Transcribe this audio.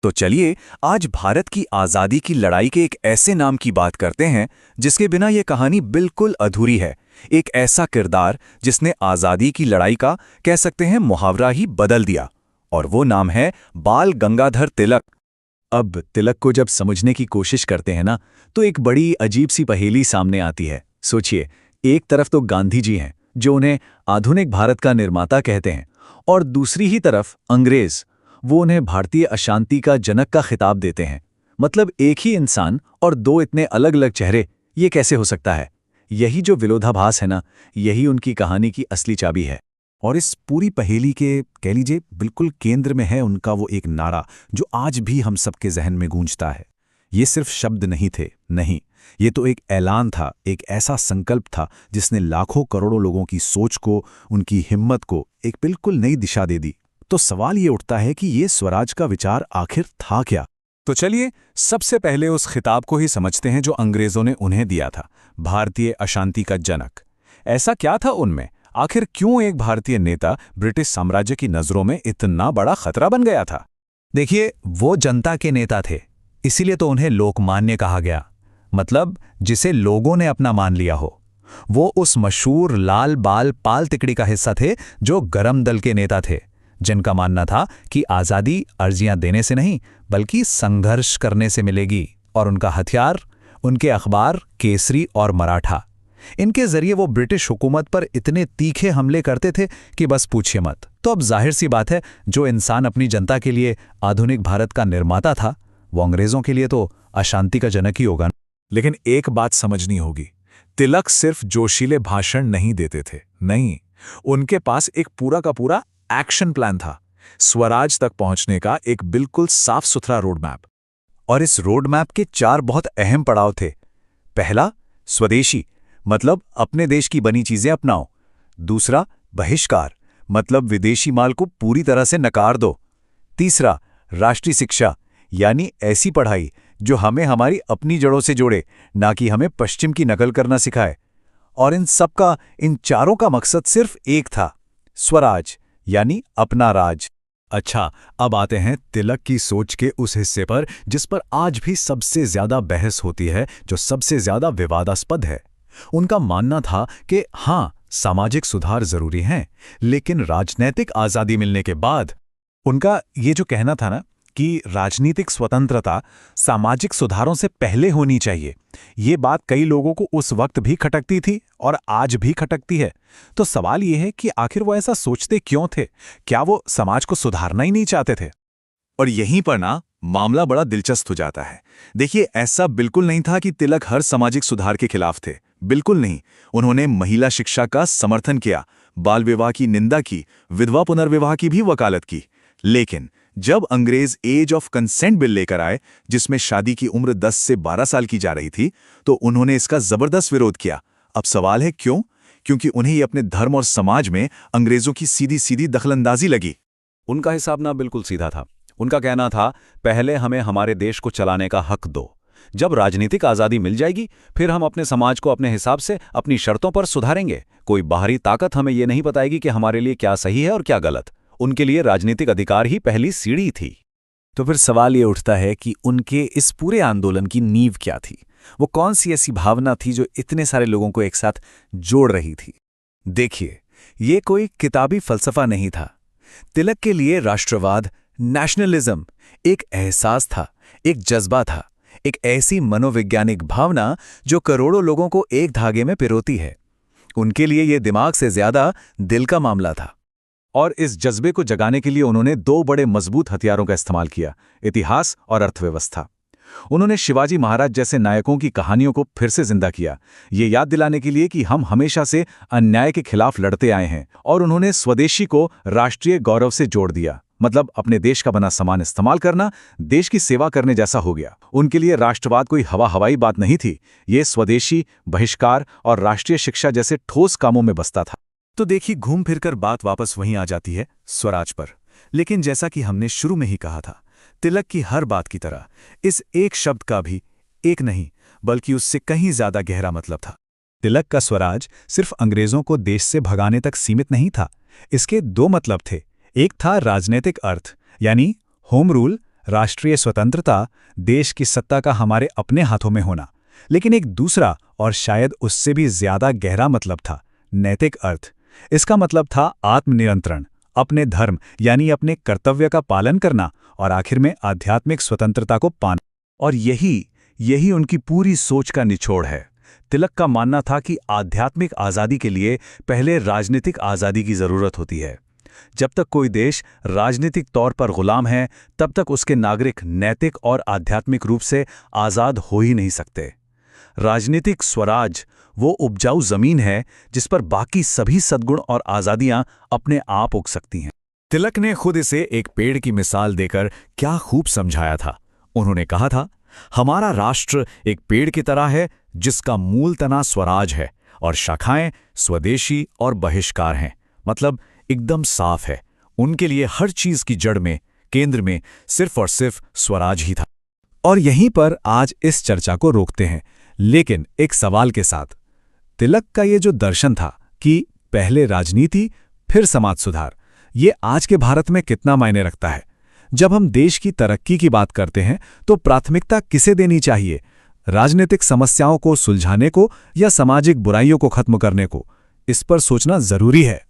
तो चलिए आज भारत की आज़ादी की लड़ाई के एक ऐसे नाम की बात करते हैं जिसके बिना ये कहानी बिल्कुल अधूरी है। एक ऐसा किरदार जिसने आज़ादी की लड़ाई का कह सकते हैं मुहावरा ही बदल दिया, और वो नाम है बाल गंगाधर तिलक। अब तिलक को जब समझने की कोशिश करते हैं ना, तो एक बड़ी अजीब सी पहेली सामने आती है। सोचिए, एक तरफ तो गांधी जी हैं जो उन्हें आधुनिक भारत का निर्माता कहते हैं, और दूसरी ही तरफ अंग्रेज, वो उन्हें भारतीय अशांति का जनक का खिताब देते हैं। मतलब एक ही इंसान और दो इतने अलग अलग चेहरे, ये कैसे हो सकता है? यही जो विरोधाभास है ना, यही उनकी कहानी की असली चाबी है। और इस पूरी पहेली के कह लीजिए बिल्कुल केंद्र में है उनका वो एक नारा जो आज भी हम सबके जहन में गूंजता है। ये सिर्फ शब्द नहीं थे, नहीं, ये तो एक ऐलान था, एक ऐसा संकल्प था जिसने लाखों करोड़ों लोगों की सोच को, उनकी हिम्मत को एक बिल्कुल नई दिशा दे दी। तो सवाल ये उठता है कि ये स्वराज का विचार आखिर था क्या? तो चलिए सबसे पहले उस खिताब को ही समझते हैं जो अंग्रेजों ने उन्हें दिया था, भारतीय अशांति का जनक। ऐसा क्या था उनमें? आखिर क्यों एक भारतीय नेता ब्रिटिश साम्राज्य की नजरों में इतना बड़ा खतरा बन गया था? देखिए, वो जनता के नेता थे, इसीलिए तो उन्हें लोकमान्य कहा गया। मतलब जिसे लोगों ने अपना मान लिया हो। वो उस मशहूर लाल बाल पाल तिकड़ी का हिस्सा थे जो गरम दल के नेता थे, जिनका मानना था कि आज़ादी अर्जियां देने से नहीं बल्कि संघर्ष करने से मिलेगी, और उनका हथियार, उनके अखबार केसरी और मराठा। इनके जरिए वो ब्रिटिश हुकूमत पर इतने तीखे हमले करते थे कि बस पूछिए मत। तो अब जाहिर सी बात है, जो इंसान अपनी जनता के लिए आधुनिक भारत का निर्माता था, वो अंग्रेजों के लिए तो अशांति का जनक ही होगा। लेकिन एक बात समझनी होगी, तिलक सिर्फ जोशीले भाषण नहीं देते थे, नहीं, उनके पास एक पूरा का पूरा एक्शन प्लान था, स्वराज तक पहुंचने का एक बिल्कुल साफ सुथरा रोड मैप। और इस रोड मैप के 4 बहुत अहम पड़ाव थे। पहला, स्वदेशी, मतलब अपने देश की बनी चीजें अपनाओ। दूसरा, बहिष्कार, मतलब विदेशी माल को पूरी तरह से नकार दो। तीसरा, राष्ट्रीय शिक्षा, यानी ऐसी पढ़ाई जो हमें हमारी अपनी जड़ों से जोड़े, ना कि हमें पश्चिम की नकल करना सिखाए। और इन चारों का मकसद सिर्फ एक था, स्वराज, यानी अपना राज। अच्छा, अब आते हैं तिलक की सोच के उस हिस्से पर जिस पर आज भी सबसे ज्यादा बहस होती है, जो सबसे ज्यादा विवादास्पद है। उनका मानना था कि हाँ, सामाजिक सुधार जरूरी हैं, लेकिन राजनैतिक आजादी मिलने के बाद उनका ये जो कहना था ना कि राजनीतिक स्वतंत्रता सामाजिक सुधारों से पहले होनी चाहिए, ये बात कई लोगों को उस वक्त भी खटकती थी और आज भी खटकती है। तो सवाल ये है कि आखिर वो ऐसा सोचते क्यों थे? क्या वो समाज को सुधारना ही नहीं चाहते थे? और यहीं पर ना मामला बड़ा दिलचस्प हो जाता है। देखिए, ऐसा बिल्कुल नहीं था कि तिलक हर सामाजिक सुधार के खिलाफ थे, बिल्कुल नहीं। उन्होंने महिला शिक्षा का समर्थन किया, बाल विवाह की निंदा की, विधवा पुनर्विवाह की भी वकालत की। लेकिन जब अंग्रेज एज ऑफ कंसेंट बिल लेकर आए, जिसमें शादी की उम्र 10 से 12 साल की जा रही थी, तो उन्होंने इसका जबरदस्त विरोध किया। अब सवाल है क्यों? क्योंकि उन्हें ही अपने धर्म और समाज में अंग्रेजों की सीधी सीधी दखलंदाजी लगी। उनका हिसाब ना बिल्कुल सीधा था। उनका कहना था, पहले हमें हमारे देश को चलाने का हक दो, जब राजनीतिक आज़ादी मिल जाएगी फिर हम अपने समाज को अपने हिसाब से अपनी शर्तों पर सुधारेंगे। कोई बाहरी ताकत हमें ये नहीं बताएगी कि हमारे लिए क्या सही है और क्या गलत। उनके लिए राजनीतिक अधिकार ही पहली सीढ़ी थी। तो फिर सवाल ये उठता है कि उनके इस पूरे आंदोलन की नींव क्या थी? वो कौन सी ऐसी भावना थी जो इतने सारे लोगों को एक साथ जोड़ रही थी? देखिए, ये कोई किताबी फलसफा नहीं था। तिलक के लिए राष्ट्रवाद, नेशनलिज्म एक एहसास था, एक जज्बा था, एक ऐसी मनोवैज्ञानिक भावना जो करोड़ों लोगों को एक धागे में पिरोती है। उनके लिए ये दिमाग से ज्यादा दिल का मामला था। और इस जज्बे को जगाने के लिए उन्होंने 2 बड़े मजबूत हथियारों का इस्तेमाल किया, इतिहास और अर्थव्यवस्था। उन्होंने शिवाजी महाराज जैसे नायकों की कहानियों को फिर से जिंदा किया, ये याद दिलाने के लिए कि हम हमेशा से अन्याय के खिलाफ लड़ते आए हैं। और उन्होंने स्वदेशी को राष्ट्रीय गौरव से जोड़ दिया, मतलब अपने देश का बना सामान इस्तेमाल करना देश की सेवा करने जैसा हो गया। उनके लिए राष्ट्रवाद कोई हवाई बात नहीं थी, ये स्वदेशी, बहिष्कार और राष्ट्रीय शिक्षा जैसे ठोस कामों में बसता था। तो देखिए, घूम फिरकर बात वापस वहीं आ जाती है, स्वराज पर। लेकिन जैसा कि हमने शुरू में ही कहा था, तिलक की हर बात की तरह इस एक शब्द का भी एक नहीं बल्कि उससे कहीं ज्यादा गहरा मतलब था। तिलक का स्वराज सिर्फ अंग्रेजों को देश से भगाने तक सीमित नहीं था। इसके 2 मतलब थे। एक था राजनीतिक अर्थ, यानी होम रूल, राष्ट्रीय स्वतंत्रता, देश की सत्ता का हमारे अपने हाथों में होना। लेकिन एक दूसरा और शायद उससे भी ज्यादा गहरा मतलब था, नैतिक अर्थ। इसका मतलब था आत्मनियंत्रण, अपने धर्म यानी अपने कर्तव्य का पालन करना और आखिर में आध्यात्मिक स्वतंत्रता को पाना। और यही उनकी पूरी सोच का निचोड़ है। तिलक का मानना था कि आध्यात्मिक आज़ादी के लिए पहले राजनीतिक आज़ादी की ज़रूरत होती है। जब तक कोई देश राजनीतिक तौर पर गुलाम है, तब तक उसके नागरिक नैतिक और आध्यात्मिक रूप से आज़ाद हो ही नहीं सकते। राजनीतिक स्वराज वो उपजाऊ जमीन है जिस पर बाकी सभी सद्गुण और आज़ादियां अपने आप उग सकती हैं। तिलक ने खुद इसे एक पेड़ की मिसाल देकर क्या खूब समझाया था। उन्होंने कहा था, हमारा राष्ट्र एक पेड़ की तरह है जिसका मूल तना स्वराज है और शाखाएं स्वदेशी और बहिष्कार हैं। मतलब एकदम साफ है। उनके लिए हर चीज की जड़ में, केंद्र में सिर्फ और सिर्फ स्वराज ही था। और यहीं पर आज इस चर्चा को रोकते हैं, लेकिन एक सवाल के साथ। तिलक का ये जो दर्शन था कि पहले राजनीति फिर समाज सुधार, ये आज के भारत में कितना मायने रखता है? जब हम देश की तरक्की की बात करते हैं तो प्राथमिकता किसे देनी चाहिए? राजनीतिक समस्याओं को सुलझाने को या सामाजिक बुराइयों को खत्म करने को? इस पर सोचना जरूरी है।